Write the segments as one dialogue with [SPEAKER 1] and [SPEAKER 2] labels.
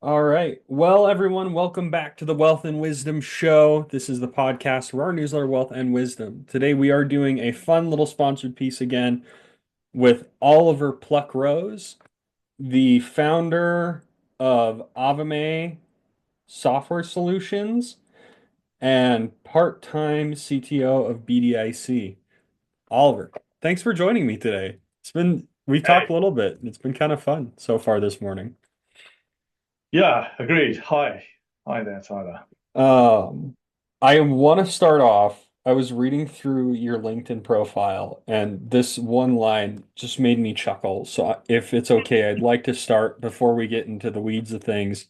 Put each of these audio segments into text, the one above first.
[SPEAKER 1] All right. Well, everyone, welcome back to the Wealth and Wisdom Show. This is the podcast for our newsletter, Wealth and Wisdom. Today, we are doing a fun little sponsored piece again with Oliver Pluckrose, the founder of Avamae Software Solutions and part-time CTO of BDIC. Oliver, thanks for joining me today. We've talked
[SPEAKER 2] Hey,
[SPEAKER 1] a little bit. It's been kind of fun so far this morning.
[SPEAKER 2] yeah, agreed. Hi. Hi there, Tyler.
[SPEAKER 1] Um, I want to start off. I was reading through your LinkedIn profile, and this one line just made me chuckle. So, if it's okay, I'd like to start before we get into the weeds of things.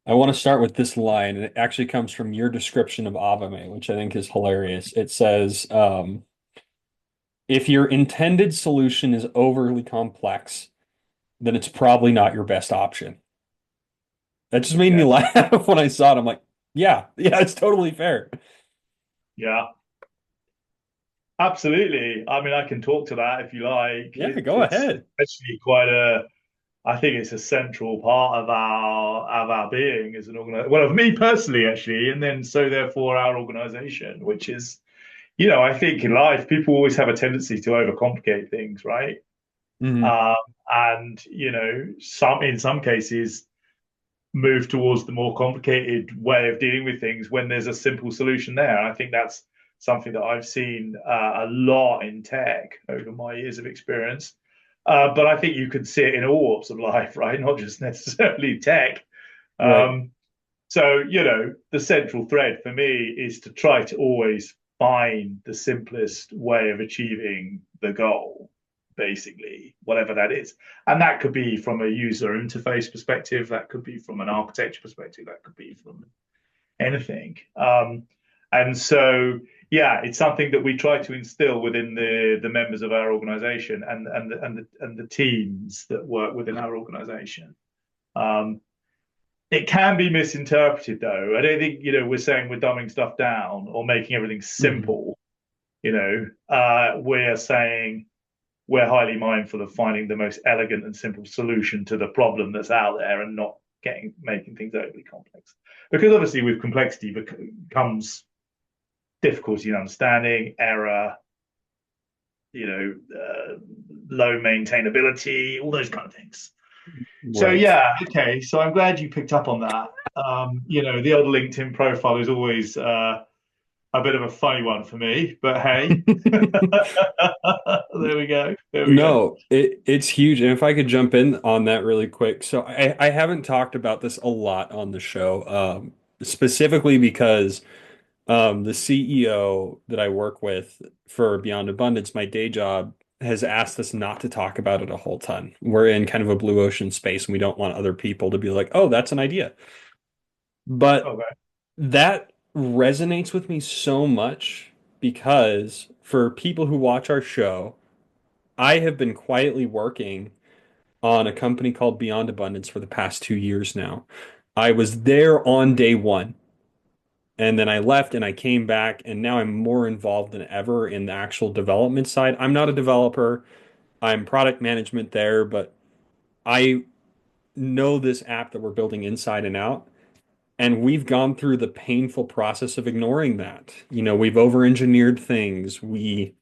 [SPEAKER 1] I want to start with this line, and it actually comes from your description of Avame, which I think is hilarious. It says, if your intended solution is overly complex, then it's probably not your best option. That just made me
[SPEAKER 2] Yes.
[SPEAKER 1] laugh when I saw it. I'm like, yeah, it's totally fair.
[SPEAKER 2] Yeah, absolutely. I mean, I can talk to that if you like.
[SPEAKER 1] Yeah, go
[SPEAKER 2] It's
[SPEAKER 1] ahead.
[SPEAKER 2] actually I think it's a central part of our being as an organization. Well, of me personally, actually, and then so therefore our organization, which is, I think in life people always have a tendency to overcomplicate things, right?
[SPEAKER 1] Hmm.
[SPEAKER 2] Um, and in some cases move towards the more complicated way of dealing with things when there's a simple solution there. And I think that's something that I've seen a lot in tech over my years of experience. But I think you could see it in all walks of life, right? Not just necessarily tech.
[SPEAKER 1] Right.
[SPEAKER 2] Um, the central thread for me is to try to always find the simplest way of achieving the goal, basically, whatever that is. And that could be from a user interface perspective, that could be from an architecture perspective, that could be from anything. And so, yeah, it's something that we try to instill within the members of our organization and the teams that work within our organization. Um, it can be misinterpreted though. I don't think we're saying we're dumbing stuff down or making everything
[SPEAKER 1] Hmm.
[SPEAKER 2] simple. We're saying we're highly mindful of finding the most elegant and simple solution to the problem that's out there and not making things overly complex. Because obviously with complexity comes difficulty in understanding, error, low maintainability, all those kind of things. So
[SPEAKER 1] Right.
[SPEAKER 2] yeah, okay. So I'm glad you picked up on that. The old LinkedIn profile is always a bit of a funny one for me, but hey, there we go. There we go.
[SPEAKER 1] No, it's huge. And if I could jump in on that really quick. So I haven't talked about this a lot on the show, specifically because the CEO that I work with for Beyond Abundance, my day job, has asked us not to talk about it a whole ton. We're in kind of a blue ocean space and we don't want other people to be like, oh, that's an idea. But
[SPEAKER 2] Okay.
[SPEAKER 1] that resonates with me so much because for people who watch our show, I have been quietly working on a company called Beyond Abundance for the past 2 years now. I was there on day one, and then I left and I came back, and now I'm more involved than ever in the actual development side. I'm not a developer, I'm product management there, but I know this app that we're building inside and out. And we've gone through the painful process of ignoring that. We've over-engineered things. But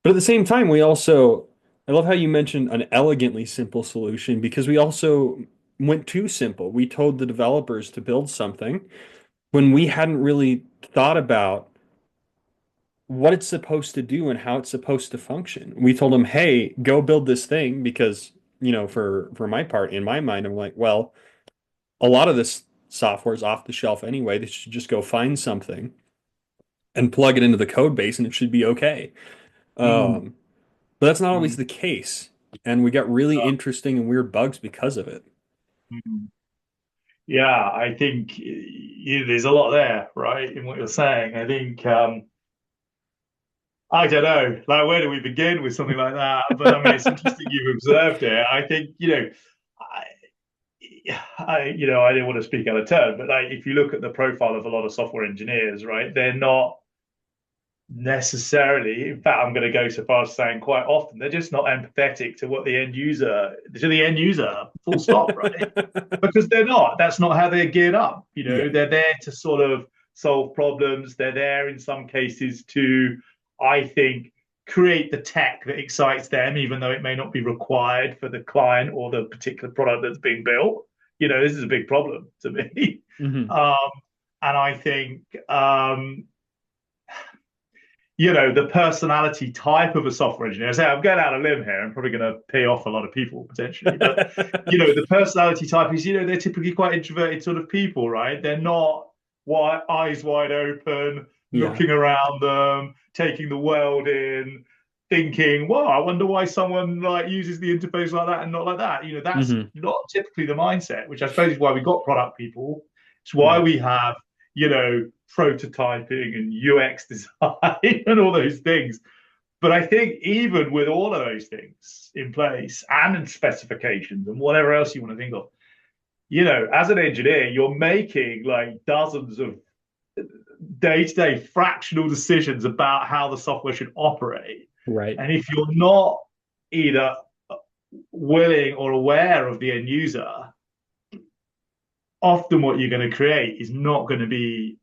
[SPEAKER 1] at the same time, I love how you mentioned an elegantly simple solution because we also went too simple. We told the developers to build something when we hadn't really thought about what it's supposed to do and how it's supposed to function. We told them, "Hey, go build this thing," because, for my part, in my mind, I'm like, well, a lot of this software is off the shelf anyway. They should just go find something and plug it into the code base and it should be okay.
[SPEAKER 2] Mm,
[SPEAKER 1] Um, but that's not always
[SPEAKER 2] mm,
[SPEAKER 1] the case. And we got really interesting and weird bugs because of it.
[SPEAKER 2] mm. Yeah, I think there's a lot there, right, in what you're saying. I think I don't know, like where do we begin with something like that? But I mean, it's interesting you've observed it. I think I didn't want to speak out of turn, but like if you look at the profile of a lot of software engineers, right, they're not. necessarily. In fact, I'm going to go so far as saying quite often they're just not empathetic to what the end user, full stop, right? Because they're not. That's not how they're geared up.
[SPEAKER 1] Yeah.
[SPEAKER 2] They're there to sort of solve problems. They're there in some cases to, I think, create the tech that excites them, even though it may not be required for the client or the particular product that's being built. This is a big problem to me.
[SPEAKER 1] Hmm.
[SPEAKER 2] Um, and I think the personality type of a software engineer. So I'm going out on a limb here. I'm probably going to pay off a lot of people potentially, but the personality type is, they're typically quite introverted sort of people, right? They're not eyes wide open,
[SPEAKER 1] Yeah.
[SPEAKER 2] looking around them, taking the world in, thinking, "Well, I wonder why someone like uses the interface like that and not like that." That's
[SPEAKER 1] Hmm.
[SPEAKER 2] not typically the mindset, which I suppose is why we got product people. It's why
[SPEAKER 1] Right.
[SPEAKER 2] we have prototyping and UX design and all those things. But I think even with all of those things in place and in specifications and whatever else you want to think of, as an engineer, you're making like dozens of day-to-day fractional decisions about how the software should operate.
[SPEAKER 1] Right.
[SPEAKER 2] And if you're not either willing or aware of the end user, often what you're going to create is not going to be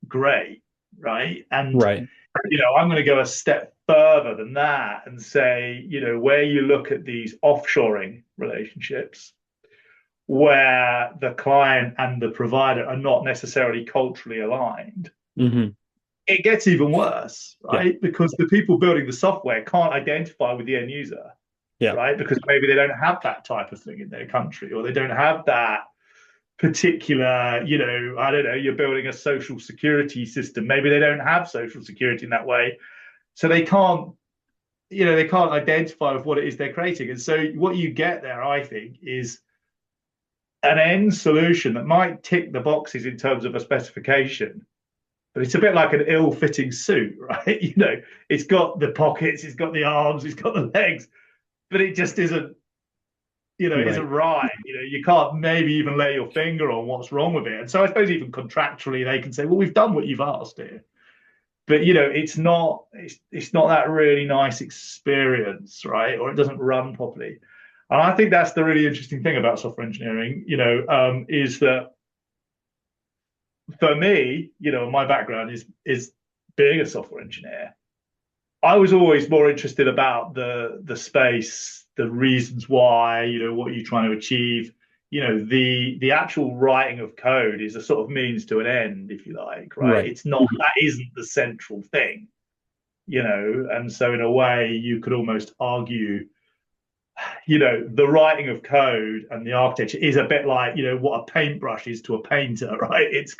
[SPEAKER 2] great, right? And
[SPEAKER 1] Right.
[SPEAKER 2] I'm going to go a step further than that and say, where you look at these offshoring relationships where the client and the provider are not necessarily culturally aligned,
[SPEAKER 1] Hmm.
[SPEAKER 2] it gets even worse,
[SPEAKER 1] Yeah.
[SPEAKER 2] right? Because the people building the software can't identify with the end user,
[SPEAKER 1] Yeah.
[SPEAKER 2] right? Because maybe they don't have that type of thing in their country, or they don't have that particular, I don't know, you're building a social security system. Maybe they don't have social security in that way. So they can't identify with what it is they're creating. And so what you get there, I think, is an end solution that might tick the boxes in terms of a specification, but it's a bit like an ill-fitting suit, right? It's got the pockets, it's got the arms, it's got the legs, but it just isn't
[SPEAKER 1] Right.
[SPEAKER 2] right. You can't maybe even lay your finger on what's wrong with it. And so I suppose even contractually they can say, well, we've done what you've asked here. But it's not that really nice experience, right? Or it doesn't run properly. And I think that's the really interesting thing about software engineering, is that for me, my background is being a software engineer. I was always more interested about the space, the reasons why, what you're trying to achieve. The actual writing of code is a sort of means to an end, if you like, right?
[SPEAKER 1] Right.
[SPEAKER 2] It's not that isn't the central thing, and so in a way you could almost argue, the writing of code and the architecture is a bit like, what a paintbrush is to a painter, right? It's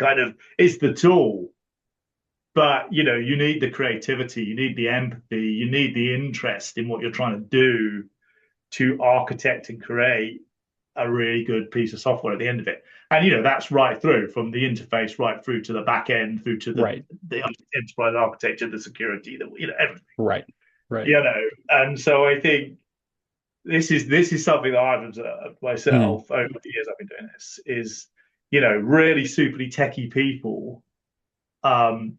[SPEAKER 2] the tool, but you need the creativity, you need the empathy, you need the interest in what you're trying to do to architect and create a really good piece of software at the end of it. And that's right through from the interface right through to the back end, through to the
[SPEAKER 1] Right.
[SPEAKER 2] the enterprise architecture, the security, everything.
[SPEAKER 1] Right. Right.
[SPEAKER 2] And so I think this is something that I've observed
[SPEAKER 1] Mm.
[SPEAKER 2] myself over the years I've been doing this is really superly techie people um,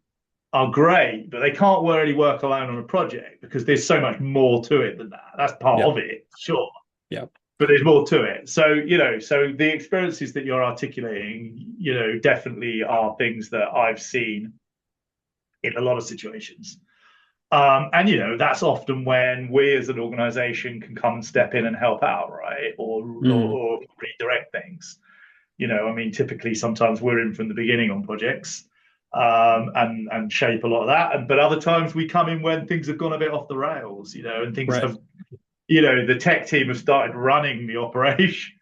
[SPEAKER 2] are great, but they can't really work alone on a project because there's so much more to it than that. That's part
[SPEAKER 1] Yeah.
[SPEAKER 2] of it, sure,
[SPEAKER 1] Yeah.
[SPEAKER 2] but there's more to it. So so the experiences that you're articulating, definitely are things that I've seen in a lot of situations. And that's often when we as an organization can come and step in and help out, right?
[SPEAKER 1] Mm.
[SPEAKER 2] Or redirect things. I mean, typically sometimes we're in from the beginning on projects, and shape a lot of that. But other times we come in when things have gone a bit off the rails, and things
[SPEAKER 1] Right.
[SPEAKER 2] have, the tech team have started running the operation.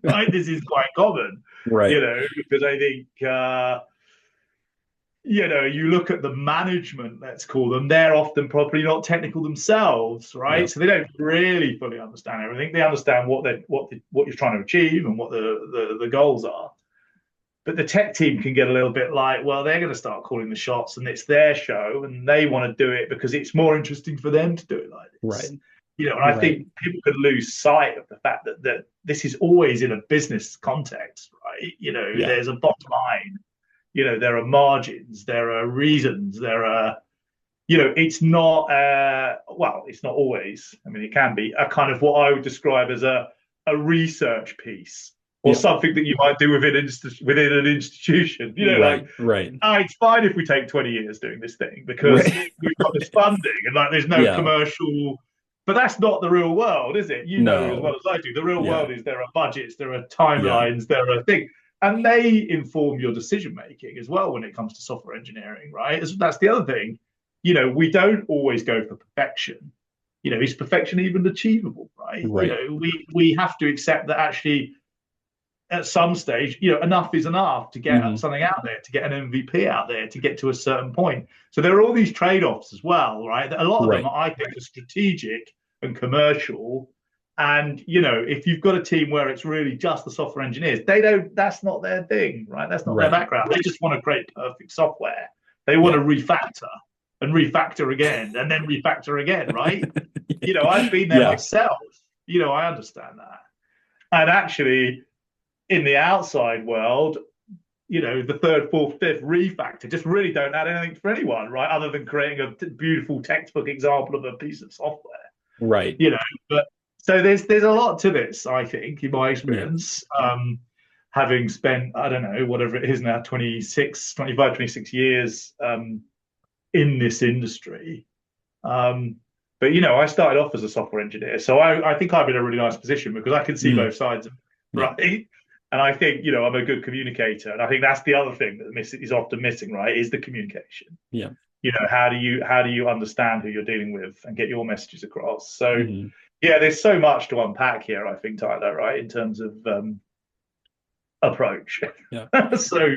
[SPEAKER 2] Right? This is quite common,
[SPEAKER 1] Right.
[SPEAKER 2] because I think you look at the management, let's call them, they're often probably not technical themselves,
[SPEAKER 1] Yeah.
[SPEAKER 2] right? So they don't really fully understand everything. They understand what you're trying to achieve and what the goals are. But the tech team can get a little bit like, well, they're going to start calling the shots and it's their show and they want to do it because it's more interesting for them to do it like
[SPEAKER 1] Right.
[SPEAKER 2] this. And I
[SPEAKER 1] Right.
[SPEAKER 2] think people could lose sight of the fact that this is always in a business context, right?
[SPEAKER 1] Yeah.
[SPEAKER 2] There's a bottom line, there are margins, there are reasons, there are it's not, well, it's not always, I mean, it can be a kind of what I would describe as a research piece or
[SPEAKER 1] Yep.
[SPEAKER 2] something that you might do within an institution. Like,
[SPEAKER 1] Right. Right.
[SPEAKER 2] it's fine if we take 20 years doing this thing because
[SPEAKER 1] Right.
[SPEAKER 2] we've got this funding and like there's no
[SPEAKER 1] Yeah.
[SPEAKER 2] commercial, but that's not the real world, is it? You know as well
[SPEAKER 1] No.
[SPEAKER 2] as I do. The real
[SPEAKER 1] Yeah.
[SPEAKER 2] world is there are budgets, there are
[SPEAKER 1] Yeah.
[SPEAKER 2] timelines, there are things, and they inform your decision making as well when it comes to software engineering, right? That's the other thing. We don't always go for perfection. Is perfection even achievable, right?
[SPEAKER 1] Right.
[SPEAKER 2] We have to accept that actually at some stage, enough is enough to get
[SPEAKER 1] Hmm.
[SPEAKER 2] something out there, to get an MVP out there, to get to a certain point. So there are all these trade-offs as well, right? A lot of them,
[SPEAKER 1] Right.
[SPEAKER 2] I think, are strategic and commercial. And if you've got a team where it's really just the software engineers, they don't. That's not their thing, right? That's not their
[SPEAKER 1] Right.
[SPEAKER 2] background. They just want to create perfect software. They want
[SPEAKER 1] Yeah.
[SPEAKER 2] to refactor and refactor again, and then refactor again, right? I've been there
[SPEAKER 1] Yeah.
[SPEAKER 2] myself. I understand that. And actually, in the outside world, the third, fourth, fifth refactor just really don't add anything for anyone, right? Other than creating a beautiful textbook example of a piece of software,
[SPEAKER 1] Right.
[SPEAKER 2] you know. But so there's a lot to this, I think, in my
[SPEAKER 1] Yeah.
[SPEAKER 2] experience. Having spent, I don't know, whatever it is now, 26 years in this industry. But I started off as a software engineer, so I think I'm in a really nice position because I can see
[SPEAKER 1] Hmm.
[SPEAKER 2] both sides of it,
[SPEAKER 1] Yeah.
[SPEAKER 2] right? And I think I'm a good communicator, and I think that's the other thing that is often missing, right? Is the communication.
[SPEAKER 1] Yeah.
[SPEAKER 2] How do you understand who you're dealing with and get your messages across? So
[SPEAKER 1] Hmm.
[SPEAKER 2] yeah, there's so much to unpack here. I think Tyler, right, in terms of approach.
[SPEAKER 1] Yeah.
[SPEAKER 2] So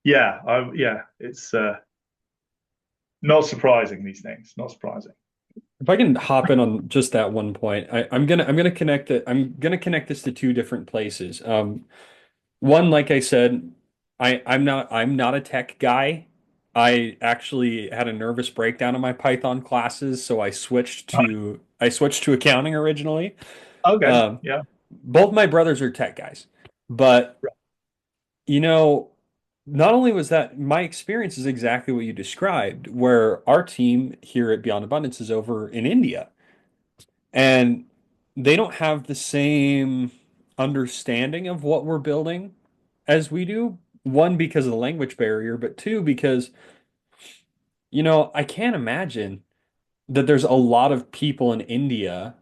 [SPEAKER 2] yeah, it's not surprising these things, not surprising.
[SPEAKER 1] If I can hop in on just that one point, I'm gonna connect this to two different places. One, like I said, I'm not a tech guy. I actually had a nervous breakdown in my Python classes, so I switched to accounting originally.
[SPEAKER 2] Okay,
[SPEAKER 1] Um,
[SPEAKER 2] yeah.
[SPEAKER 1] both my brothers are tech guys, but you know, not only was that my experience is exactly what you described, where our team here at Beyond Abundance is over in India, and they don't have the same understanding of what we're building as we do. One, because of the language barrier, but two, because, I can't imagine that there's a lot of people in India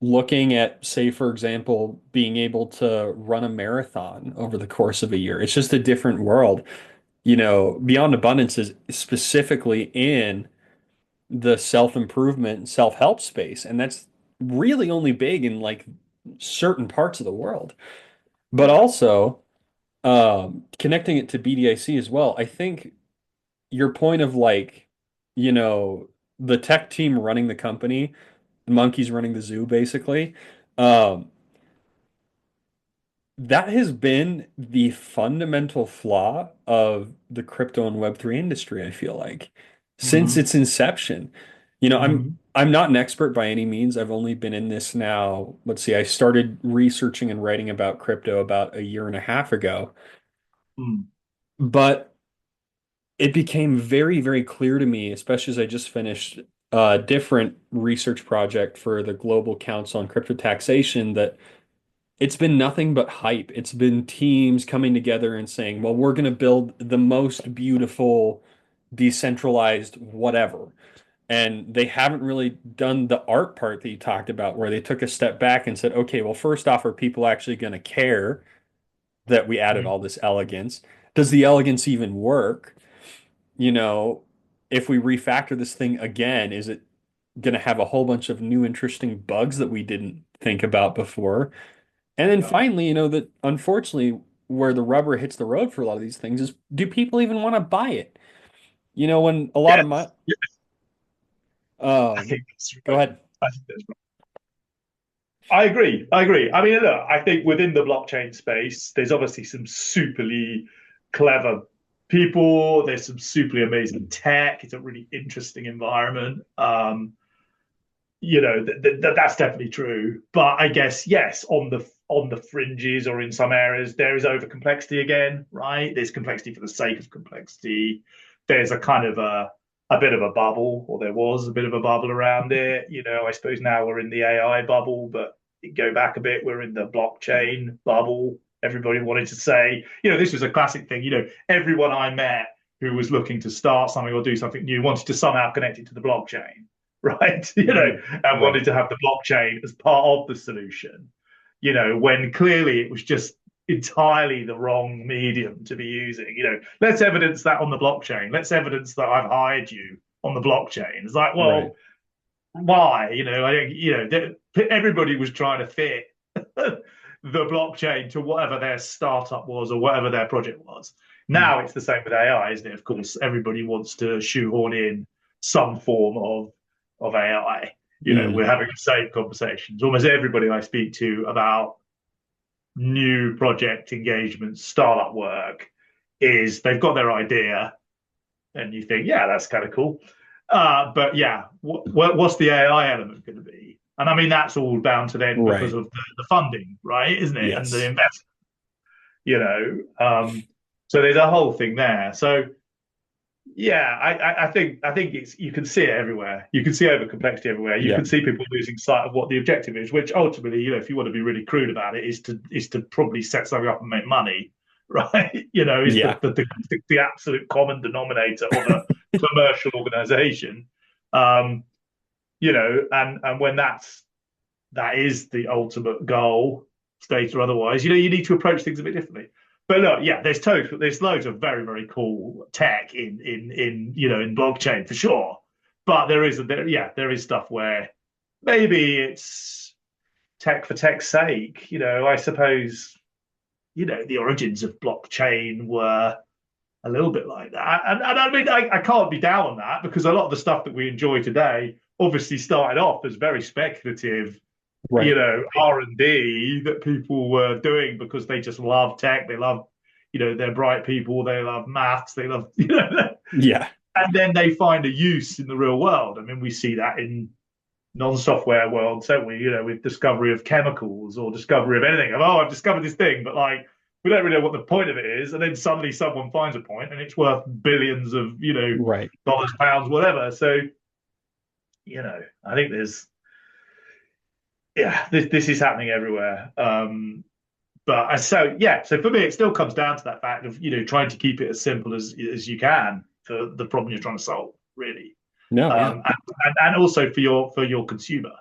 [SPEAKER 1] looking at, say, for example, being able to run a marathon over the course of a year. It's just a different world. Beyond Abundance is specifically in the self-improvement, self-help space, and that's really only big in like certain parts of the world. But also, connecting it to BDIC as well, I think your point of like, you know, the tech team running the company, the monkeys running the zoo, basically. Um, that has been the fundamental flaw of the crypto and Web3 industry, I feel like, since
[SPEAKER 2] Mm-hmm.
[SPEAKER 1] its inception. You know, I'm
[SPEAKER 2] Mm-hmm.
[SPEAKER 1] I'm not an expert by any means. I've only been in this now. Let's see, I started researching and writing about crypto about a year and a half ago.
[SPEAKER 2] Mm-hmm.
[SPEAKER 1] But it became very, very clear to me, especially as I just finished a different research project for the Global Council on Crypto Taxation, that it's been nothing but hype. It's been teams coming together and saying, well, we're going to build the most beautiful decentralized whatever. And they haven't really done the art part that you talked about, where they took a step back and said, okay, well, first off, are people actually going to care that we added all this elegance? Does the elegance even work? You know, if we refactor this thing again, is it going to have a whole bunch of new interesting bugs that we didn't think about before? And then
[SPEAKER 2] Yeah.
[SPEAKER 1] finally, that unfortunately, where the rubber hits the road for a lot of these things is, do people even want to buy it? When a lot of my,
[SPEAKER 2] Yes. Yeah, I
[SPEAKER 1] um,
[SPEAKER 2] think that's
[SPEAKER 1] go
[SPEAKER 2] right.
[SPEAKER 1] ahead.
[SPEAKER 2] I think that's right. I agree. I agree. I mean, look, I think within the blockchain space, there's obviously some superly clever people. There's some superly amazing tech. It's a really interesting environment. That's definitely true. But I guess yes, on the fringes or in some areas, there is over complexity again, right? There's complexity for the sake of complexity. There's a kind of a bit of a bubble, or there was a bit of a bubble around it. I suppose now we're in the AI bubble, but go back a bit, we're in the blockchain bubble. Everybody wanted to say, this was a classic thing. Everyone I met who was looking to start something or do something new wanted to somehow connect it to the blockchain, right? And
[SPEAKER 1] Right.
[SPEAKER 2] wanted to have the blockchain as part of the solution, when clearly it was just entirely the wrong medium to be using. Let's evidence that on the blockchain. Let's evidence that I've hired you on the blockchain. It's like,
[SPEAKER 1] Right.
[SPEAKER 2] well, why? I think, everybody was trying to fit the blockchain to whatever their startup was or whatever their project was.
[SPEAKER 1] Mm.
[SPEAKER 2] Now it's the same with AI, isn't it? Of course, everybody wants to shoehorn in some form of AI.
[SPEAKER 1] Mm.
[SPEAKER 2] We're having the same conversations. Almost everybody I speak to about new project engagement, startup work, is they've got their idea, and you think, yeah, that's kind of cool. But yeah, what's the AI element going to be? And I mean, that's all down to then because
[SPEAKER 1] Right.
[SPEAKER 2] of the funding, right? Isn't it? And the
[SPEAKER 1] Yes.
[SPEAKER 2] investment, you know. So there's a whole thing there. So yeah, I think it's you can see it everywhere. You can see over complexity everywhere. You
[SPEAKER 1] Yeah.
[SPEAKER 2] can see people losing sight of what the objective is, which ultimately, if you want to be really crude about it, is to probably set something up and make money, right? Is
[SPEAKER 1] Yeah.
[SPEAKER 2] the absolute common denominator of a commercial organization. Um, and when that is the ultimate goal, state or otherwise, you need to approach things a bit differently. But look, yeah, there's loads of very, very cool tech in blockchain for sure. But there is stuff where maybe it's tech for tech's sake. I suppose the origins of blockchain were a little bit like that. And I mean, I can't be down on that because a lot of the stuff that we enjoy today obviously started off as very speculative,
[SPEAKER 1] Right.
[SPEAKER 2] R&D that people were doing because they just love tech. They love, they're bright people. They love maths. They love,
[SPEAKER 1] Yeah.
[SPEAKER 2] and then they find a use in the real world. I mean, we see that in non-software world, don't we? With discovery of chemicals or discovery of anything. Oh, I've discovered this thing, but like we don't really know what the point of it is. And then suddenly someone finds a point and it's worth billions of,
[SPEAKER 1] Right.
[SPEAKER 2] dollars, pounds, whatever. So, I think this is happening everywhere. So for me, it still comes down to that fact of, trying to keep it as simple as you can for the problem you're trying to solve, really.
[SPEAKER 1] No, yeah.
[SPEAKER 2] And also for your consumer,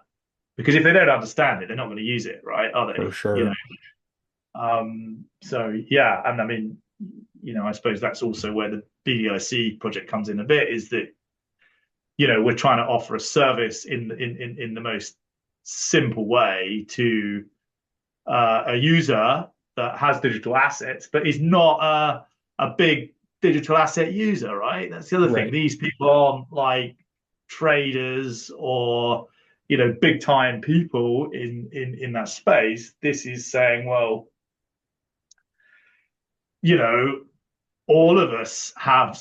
[SPEAKER 2] because if they don't understand it, they're not going to use it, right? Are
[SPEAKER 1] For
[SPEAKER 2] they?
[SPEAKER 1] sure.
[SPEAKER 2] So yeah, and I mean, I suppose that's also where the BDIC project comes in a bit, is that we're trying to offer a service in the most simple way to a user that has digital assets, but is not a big digital asset user, right? That's the other thing.
[SPEAKER 1] Right.
[SPEAKER 2] These people aren't like traders or big time people in that space. This is saying, well, you know, all of us have,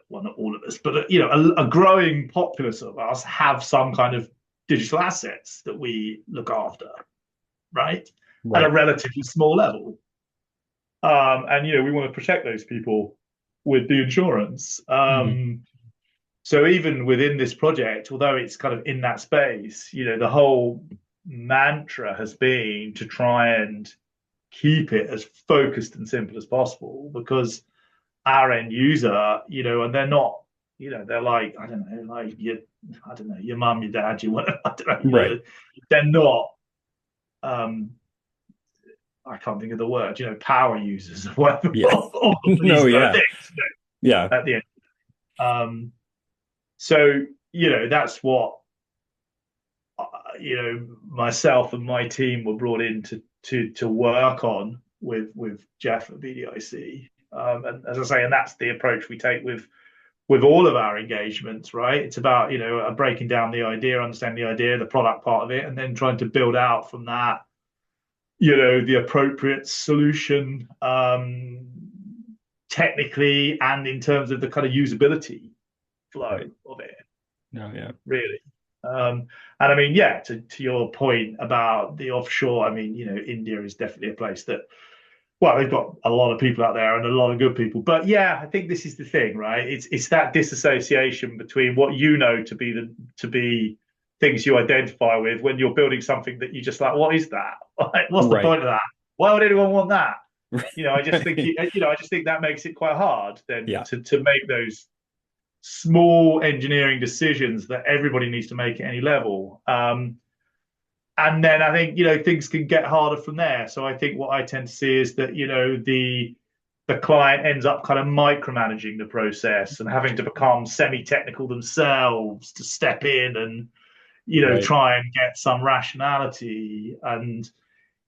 [SPEAKER 2] well, not all of us, but a growing populace of us have some kind of digital assets that we look after, right? At a
[SPEAKER 1] Right.
[SPEAKER 2] relatively small level. And we want to protect those people with the insurance.
[SPEAKER 1] Mhm.
[SPEAKER 2] So even within this project, although it's kind of in that space, the whole mantra has been to try and keep it as focused and simple as possible, because our end user, and they're not, they're like, I don't know, like I don't know, your mum, your dad, your whatever, I don't know,
[SPEAKER 1] Right.
[SPEAKER 2] they're not, um, I can't think of the word, power users of whatever
[SPEAKER 1] Yeah.
[SPEAKER 2] of
[SPEAKER 1] No,
[SPEAKER 2] these kind of
[SPEAKER 1] yeah.
[SPEAKER 2] things,
[SPEAKER 1] Yeah.
[SPEAKER 2] at the end. Um, so, that's what, myself and my team were brought in to work on with Jeff at BDIC. And as I say, and that's the approach we take with all of our engagements, right? It's about, breaking down the idea, understanding the idea, the product part of it, and then trying to build out from that, the appropriate solution, technically and in terms of the kind of usability flow
[SPEAKER 1] Right.
[SPEAKER 2] of it,
[SPEAKER 1] No, yeah.
[SPEAKER 2] really. And I mean, yeah, to your point about the offshore, I mean, India is definitely a place that well, they've got a lot of people out there and a lot of good people. But yeah, I think this is the thing, right? It's that disassociation between what you know to be things you identify with when you're building something that you just like, what is that? Like, what's the
[SPEAKER 1] Right.
[SPEAKER 2] point of that? Why would anyone want that? I just think
[SPEAKER 1] Right.
[SPEAKER 2] I just think that makes it quite hard then
[SPEAKER 1] Yeah.
[SPEAKER 2] to make those small engineering decisions that everybody needs to make at any level. And then I think things can get harder from there. So I think what I tend to see is that the client ends up kind of micromanaging the process and having to become semi-technical themselves to step in and
[SPEAKER 1] Right.
[SPEAKER 2] try and get some rationality. And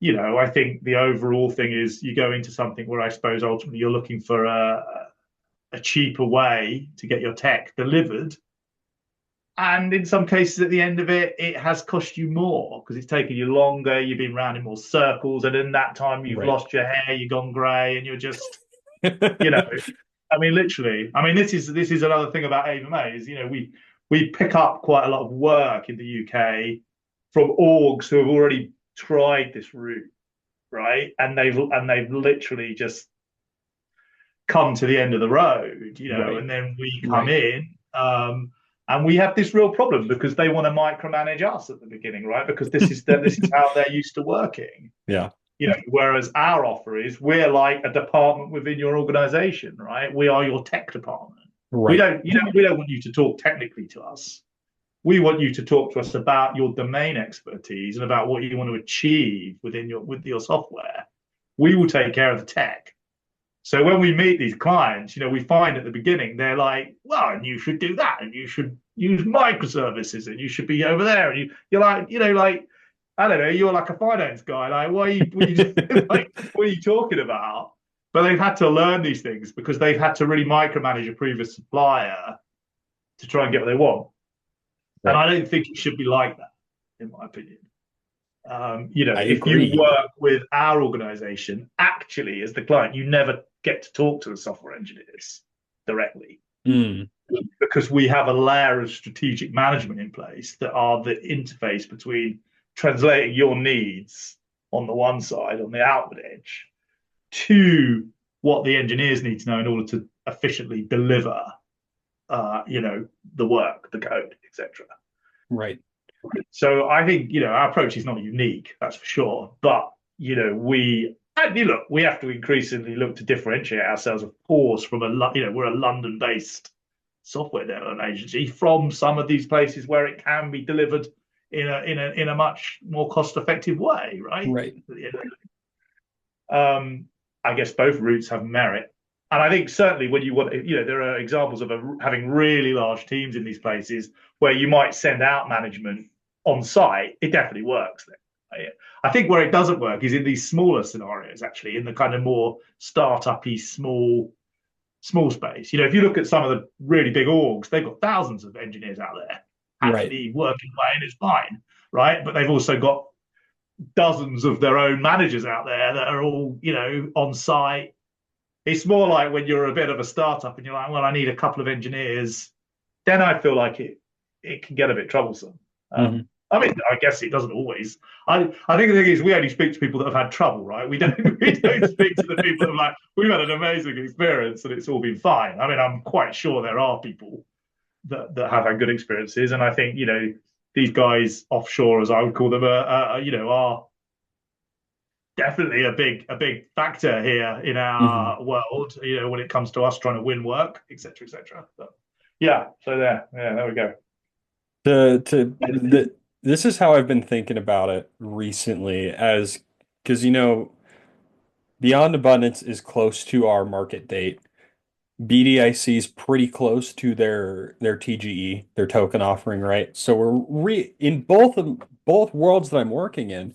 [SPEAKER 2] I think the overall thing is you go into something where I suppose ultimately you're looking for a cheaper way to get your tech delivered, and in some cases, at the end of it, it has cost you more because it's taken you longer. You've been round in more circles, and in that time, you've
[SPEAKER 1] Right.
[SPEAKER 2] lost your hair, you've gone grey, and you're just, you know, I mean, literally. I mean, this is another thing about Avamae is we pick up quite a lot of work in the UK from orgs who have already tried this route, right? And they've literally just come to the end of the road,
[SPEAKER 1] Right.
[SPEAKER 2] and then we come
[SPEAKER 1] Right.
[SPEAKER 2] in, and we have this real problem because they want to micromanage us at the beginning, right? Because this is how they're used to working.
[SPEAKER 1] Yeah.
[SPEAKER 2] Whereas our offer is we're like a department within your organization, right? We are your tech department. We
[SPEAKER 1] Right.
[SPEAKER 2] don't, we don't want you to talk technically to us. We want you to talk to us about your domain expertise and about what you want to achieve with your software. We will take care of the tech. So when we meet these clients, we find at the beginning they're like, "Well, and you should do that, and you should use microservices, and you should be over there." And you're like, like I don't know, you're like a finance guy. Like, what are you like, what are you talking about? But they've had to learn these things because they've had to really micromanage a previous supplier to try and get what they want. And
[SPEAKER 1] Right.
[SPEAKER 2] I don't think it should be like that, in my opinion.
[SPEAKER 1] I
[SPEAKER 2] If you
[SPEAKER 1] agree.
[SPEAKER 2] work with our organization, actually, as the client, you never get to talk to the software engineers directly
[SPEAKER 1] Mm.
[SPEAKER 2] because we have a layer of strategic management in place that are the interface between translating your needs on the one side, on the outward edge, to what the engineers need to know in order to efficiently deliver, the work, the code, etc.
[SPEAKER 1] Right.
[SPEAKER 2] So I think our approach is not unique, that's for sure. But we have to increasingly look to differentiate ourselves, of course, from we're a London-based software development agency from some of these places where it can be delivered in a much more cost-effective way, right?
[SPEAKER 1] Right.
[SPEAKER 2] Um, I guess both routes have merit. And I think certainly when you want, there are examples of having really large teams in these places where you might send out management on site. It definitely works then. I think where it doesn't work is in these smaller scenarios, actually, in the kind of more startup-y, small space. If you look at some of the really big orgs, they've got thousands of engineers out there
[SPEAKER 1] Right.
[SPEAKER 2] happily working away, and it's fine, right? But they've also got dozens of their own managers out there that are all, on site. It's more like when you're a bit of a startup and you're like, well, I need a couple of engineers. Then I feel like it can get a bit troublesome.
[SPEAKER 1] Hmm.
[SPEAKER 2] I mean, I guess it doesn't always. I think the thing is we only speak to people that have had trouble, right? We don't we don't speak to the people that are like, we've had an amazing experience and it's all been fine. I mean, I'm quite sure there are people that have had good experiences, and I think these guys offshore, as I would call them, are definitely a big factor here in
[SPEAKER 1] Hmm.
[SPEAKER 2] our world. When it comes to us trying to win work, etc., etc. So, yeah. So there we go.
[SPEAKER 1] This is how I've been thinking about it recently as because Beyond Abundance is close to our market date. BDIC is pretty close to their TGE, their token offering, right? So we're re in both worlds that I'm working in,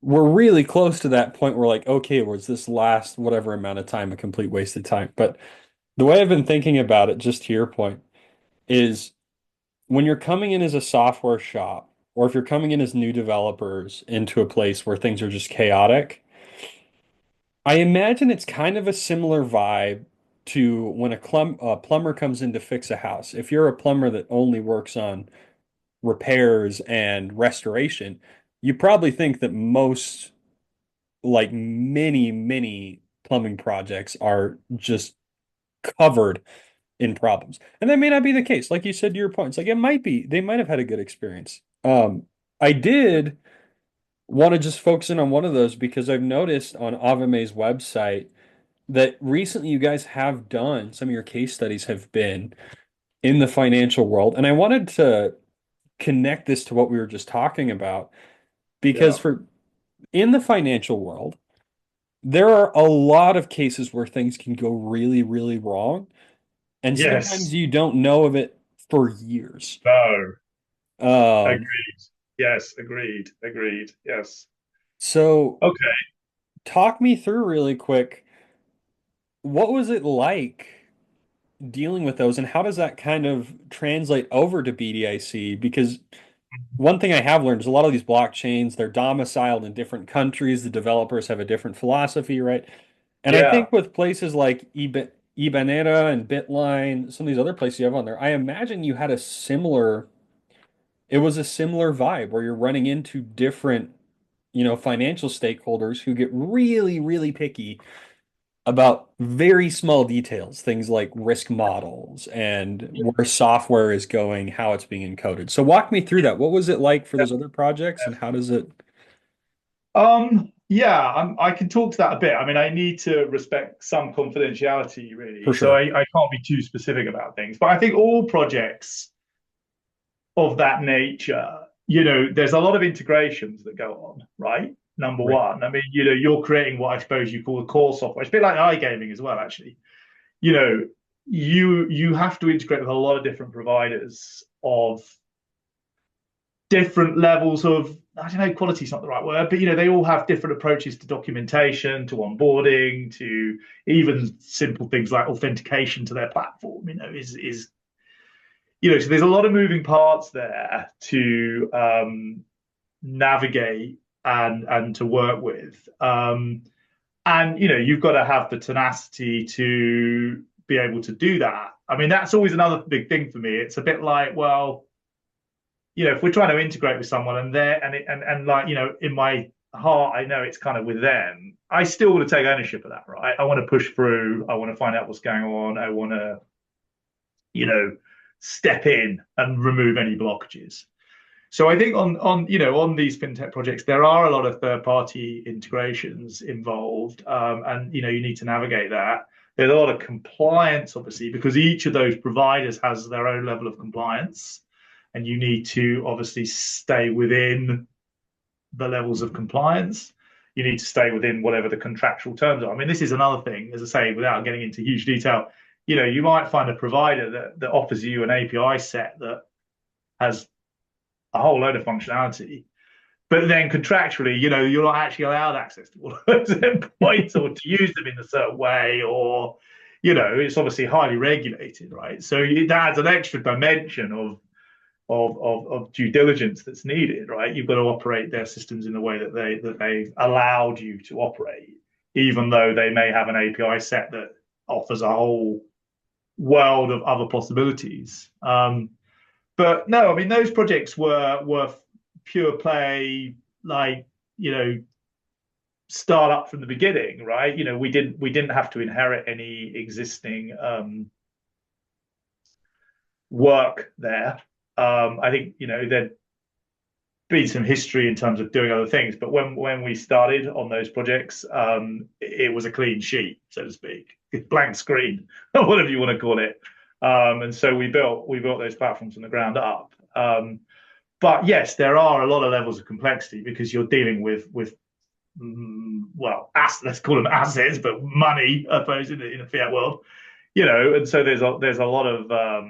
[SPEAKER 1] we're really close to that point where like, okay, was this last whatever amount of time a complete waste of time? But the way I've been thinking about it, just to your point, is when you're coming in as a software shop, or if you're coming in as new developers into a place where things are just chaotic, I imagine it's kind of a similar vibe to when a plumber comes in to fix a house. If you're a plumber that only works on repairs and restoration, you probably think that most like many plumbing projects are just covered in problems. And that may not be the case. Like you said to your points, like it might be, they might have had a good experience. I did want to just focus in on one of those because I've noticed on Avamae's website that recently you guys have done some of your case studies have been in the financial world. And I wanted to connect this to what we were just talking about because
[SPEAKER 2] Yeah.
[SPEAKER 1] for in the financial world, there are a lot of cases where things can go really wrong. And sometimes
[SPEAKER 2] Yes.
[SPEAKER 1] you don't know of it for years.
[SPEAKER 2] No.
[SPEAKER 1] Um,
[SPEAKER 2] Agreed. Yes. Agreed. Agreed. Yes.
[SPEAKER 1] so
[SPEAKER 2] Okay.
[SPEAKER 1] talk me through really quick, what was it like dealing with those and how does that kind of translate over to BDIC? Because one thing I have learned is a lot of these blockchains, they're domiciled in different countries. The developers have a different philosophy, right? And I
[SPEAKER 2] Yeah.
[SPEAKER 1] think with places like Ibanera and Bitline, some of these other places you have on there, I imagine you had it was a similar vibe where you're running into different, financial stakeholders who get really picky about very small details, things like risk models and where software is going, how it's being encoded. So walk me through that. What was it like for those other projects and how does it
[SPEAKER 2] Yeah, I can talk to that a bit. I mean, I need to respect some confidentiality,
[SPEAKER 1] for
[SPEAKER 2] really. So
[SPEAKER 1] sure?
[SPEAKER 2] I can't be too specific about things. But I think all projects of that nature, there's a lot of integrations that go on, right? Number
[SPEAKER 1] Right.
[SPEAKER 2] one. I mean, you're creating what I suppose you call the core software. It's a bit like iGaming as well, actually. You know, you have to integrate with a lot of different providers of different levels of, I don't know, quality is not the right word, but they all have different approaches to documentation, to onboarding, to even simple things like authentication to their platform. Is so there's a lot of moving parts there to navigate and to work with. And you've got to have the tenacity to be able to do that. I mean, that's always another big thing for me. It's a bit like, well, if we're trying to integrate with someone and they're and like, in my heart, I know it's kind of with them. I still want to take ownership of that, right? I want to push through. I want to find out what's going on. I want to, you know, step in and remove any blockages. So I think on these fintech projects, there are a lot of third party integrations involved, and you need to navigate that. There's a lot of compliance, obviously, because each of those providers has their own level of compliance, and you need to obviously stay within the levels of compliance. You need to stay within whatever the contractual terms are. I mean, this is another thing, as I say, without getting into huge detail. You might find a provider that offers you an API set that has a whole load of functionality. But then contractually, you're not actually allowed access to all those endpoints or to use them in a certain way, or, it's obviously highly regulated, right? So it adds an extra dimension of due diligence that's needed, right? You've got to operate their systems in the way that they've allowed you to operate, even though they may have an API set that offers a whole world of other possibilities. But no, I mean those projects were pure play, like start up from the beginning, right? We didn't have to inherit any existing work there. I think there'd been some history in terms of doing other things, but when we started on those projects, it was a clean sheet, so to speak, blank screen, whatever you want to call it. And so we built those platforms from the ground up. But yes, there are a lot of levels of complexity because you're dealing with well, let's call them assets, but money, I suppose, in the fiat world, and so there's a lot of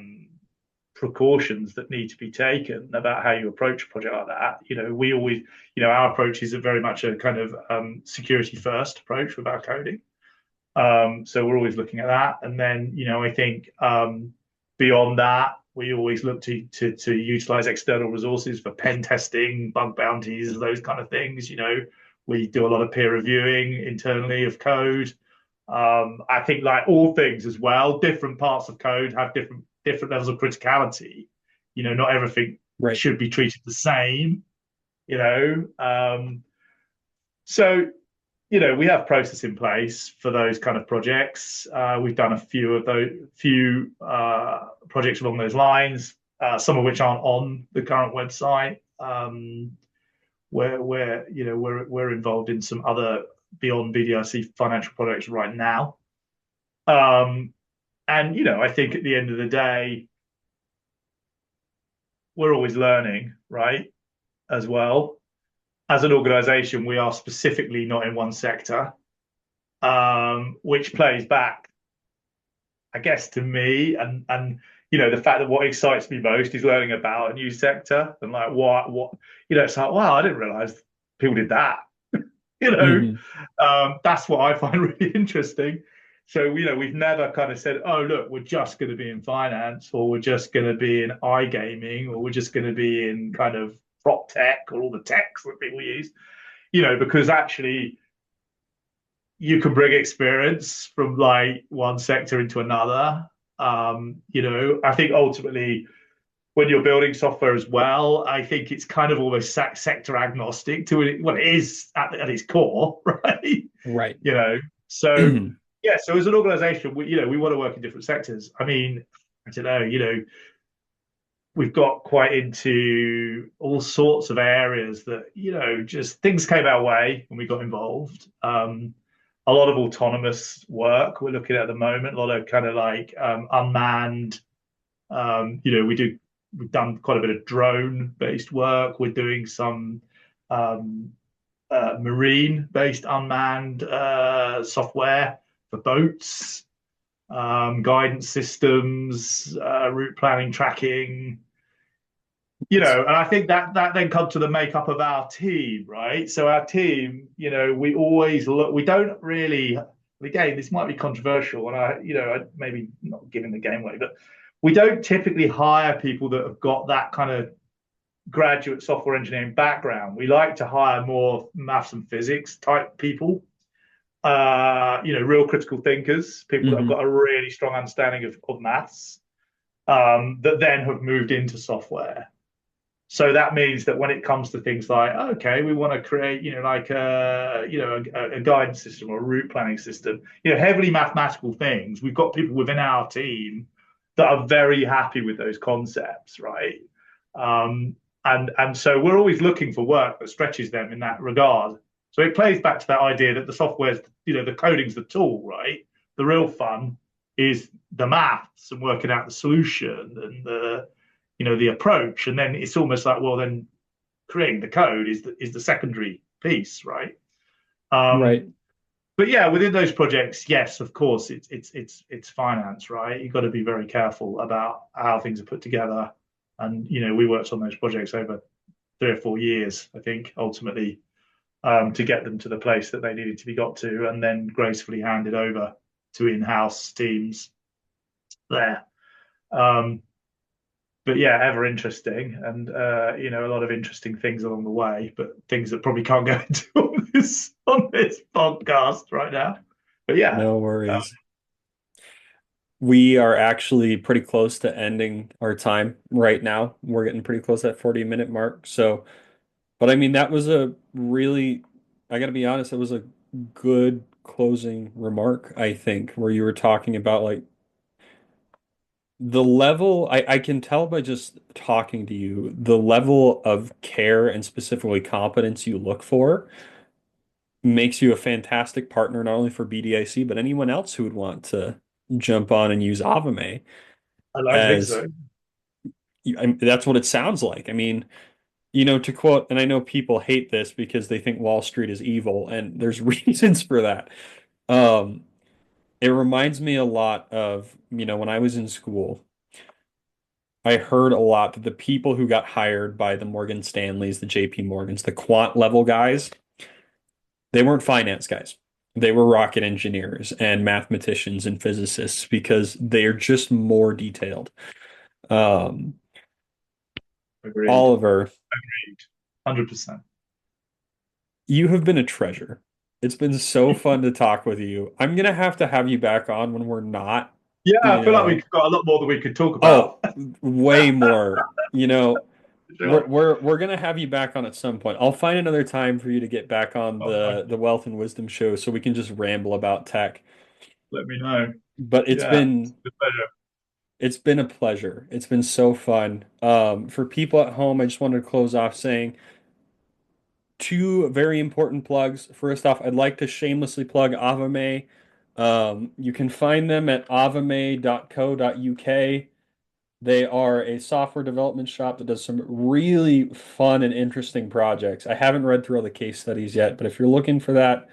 [SPEAKER 2] precautions that need to be taken about how you approach a project like that. We always, our approach is very much a kind of security first approach with our coding. So we're always looking at that, and then I think beyond that, we always look to utilize external resources for pen testing, bug bounties, those kind of things. We do a lot of peer reviewing internally of code. I think, like all things as well, different parts of code have different levels of criticality. Not everything
[SPEAKER 1] Right.
[SPEAKER 2] should be treated the same. You know, so we have process in place for those kind of projects. We've done a few projects along those lines, some of which aren't on the current website. Where we're involved in some other beyond BDIC financial projects right now. Um, and I think at the end of the day, we're always learning, right? As well as an organization, we are specifically not in one sector, which plays back, I guess, to me, and the fact that what excites me most is learning about a new sector and like what it's like, wow, I didn't realize people did that. you know,
[SPEAKER 1] Hmm.
[SPEAKER 2] that's what I find really interesting. So, we've never kind of said, oh, look, we're just going to be in finance, or we're just going to be in iGaming, or we're just going to be in kind of prop tech, or all the techs that people use, because actually you can bring experience from like one sector into another. I think ultimately when you're building software as well, I think it's kind of almost sector agnostic to it. Well, it is at its core, right?
[SPEAKER 1] Right.
[SPEAKER 2] you know, so yeah. So as an organization, we want to work in different sectors. I mean, I don't know. We've got quite into all sorts of areas that just things came our way when we got involved. A lot of autonomous work we're looking at the moment. A lot of kind of like unmanned. We've done quite a bit of drone based work. We're doing some um, marine based unmanned software for boats, guidance systems, route planning, tracking. And I think that then comes to the makeup of our team, right? So our team, we always look. We don't really. Again, this might be controversial, and I maybe not giving the game away, but we don't typically hire people that have got that kind of graduate software engineering background. We like to hire more maths and physics type people, real critical thinkers, people that have
[SPEAKER 1] Hmm.
[SPEAKER 2] got a really strong understanding of maths, that then have moved into software. So that means that when it comes to things like, okay, we want to create, like a guidance system or a route planning system, heavily mathematical things, we've got people within our team that are very happy with those concepts, right? Um, and so we're always looking for work that stretches them in that regard. So it plays back to that idea that the software's, the coding's the tool, right? The real fun is the maths and working out the solution and the approach, and then it's almost like, well, then creating the code is the secondary piece, right? Um,
[SPEAKER 1] Right.
[SPEAKER 2] but yeah, within those projects, yes, of course, it's finance, right? You've got to be very careful about how things are put together, and we worked on those projects over 3 or 4 years, I think, ultimately, to get them to the place that they needed to be got to, and then gracefully handed over to in-house teams there. Um, but yeah, ever interesting, and a lot of interesting things along the way, but things that probably can't go into on this podcast right now. But yeah,
[SPEAKER 1] No
[SPEAKER 2] uh,
[SPEAKER 1] worries. We are actually pretty close to ending our time right now. We're getting pretty close to that 40-minute mark. So, but I mean, that was a really, I got to be honest, it was a good closing remark, I think, where you were talking about like the level, I can tell by just talking to you, the level of care and specifically competence you look for makes you a fantastic partner, not only for BDIC, but anyone else who would want to jump on and use Avamae
[SPEAKER 2] I don't think
[SPEAKER 1] as
[SPEAKER 2] so.
[SPEAKER 1] that's what it sounds like. I mean, to quote, and I know people hate this because they think Wall Street is evil, and there's reasons for that. Um, it reminds me a lot of, when I was in school, I heard a lot that the people who got hired by the Morgan Stanleys, the JP Morgans, the quant level guys, they weren't finance guys. They were rocket engineers and mathematicians and physicists because they are just more detailed. Um,
[SPEAKER 2] Agreed.
[SPEAKER 1] Oliver,
[SPEAKER 2] 100%.
[SPEAKER 1] you have been a treasure. It's been so fun to talk with you. I'm gonna have to have you back on when we're not,
[SPEAKER 2] Yeah,
[SPEAKER 1] you
[SPEAKER 2] I feel like
[SPEAKER 1] know,
[SPEAKER 2] we've got a lot more that we could talk
[SPEAKER 1] oh,
[SPEAKER 2] about.
[SPEAKER 1] way more,
[SPEAKER 2] Sure.
[SPEAKER 1] We're gonna have you back on at some point. I'll find another time for you to get back on
[SPEAKER 2] Oh, fine.
[SPEAKER 1] the Wealth and Wisdom show so we can just ramble about tech.
[SPEAKER 2] Let me know.
[SPEAKER 1] But
[SPEAKER 2] Yeah, it's a pleasure.
[SPEAKER 1] it's been a pleasure. It's been so fun. For people at home, I just wanted to close off saying two very important plugs. First off, I'd like to shamelessly plug Avamae. You can find them at avamae.co.uk. They are a software development shop that does some really fun and interesting projects. I haven't read through all the case studies yet, but if you're looking for that,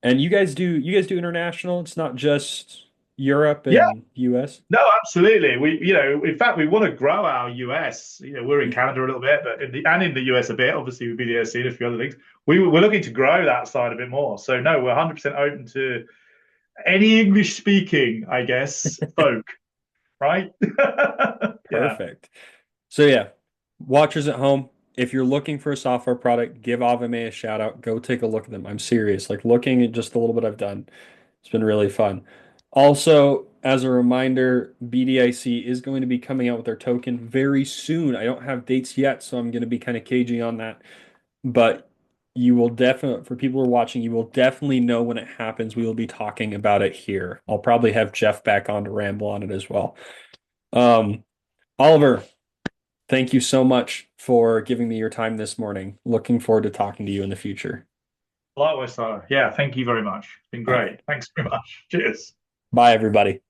[SPEAKER 1] and you guys do international, it's not just Europe
[SPEAKER 2] Yeah,
[SPEAKER 1] and US.
[SPEAKER 2] no, absolutely. In fact, we want to grow our US. We're in
[SPEAKER 1] Mhm.
[SPEAKER 2] Canada a little bit, but in the US a bit, obviously with BDIC and a few other things. We're looking to grow that side a bit more. So no, we're 100% open to any English speaking, I guess, folk, right? Yeah.
[SPEAKER 1] Perfect. So yeah, watchers at home, if you're looking for a software product, give Avame a shout out. Go take a look at them. I'm serious. Like looking at just a little bit I've done, it's been really fun. Also, as a reminder, BDIC is going to be coming out with their token very soon. I don't have dates yet, so I'm going to be kind of cagey on that. But you will definitely, for people who are watching, you will definitely know when it happens. We will be talking about it here. I'll probably have Jeff back on to ramble on it as well. Um, Oliver, thank you so much for giving me your time this morning. Looking forward to talking to you in the future.
[SPEAKER 2] Likewise, Sarah. Yeah, thank you very much. It's been
[SPEAKER 1] All right.
[SPEAKER 2] great. Thanks very much. Cheers.
[SPEAKER 1] Bye, everybody.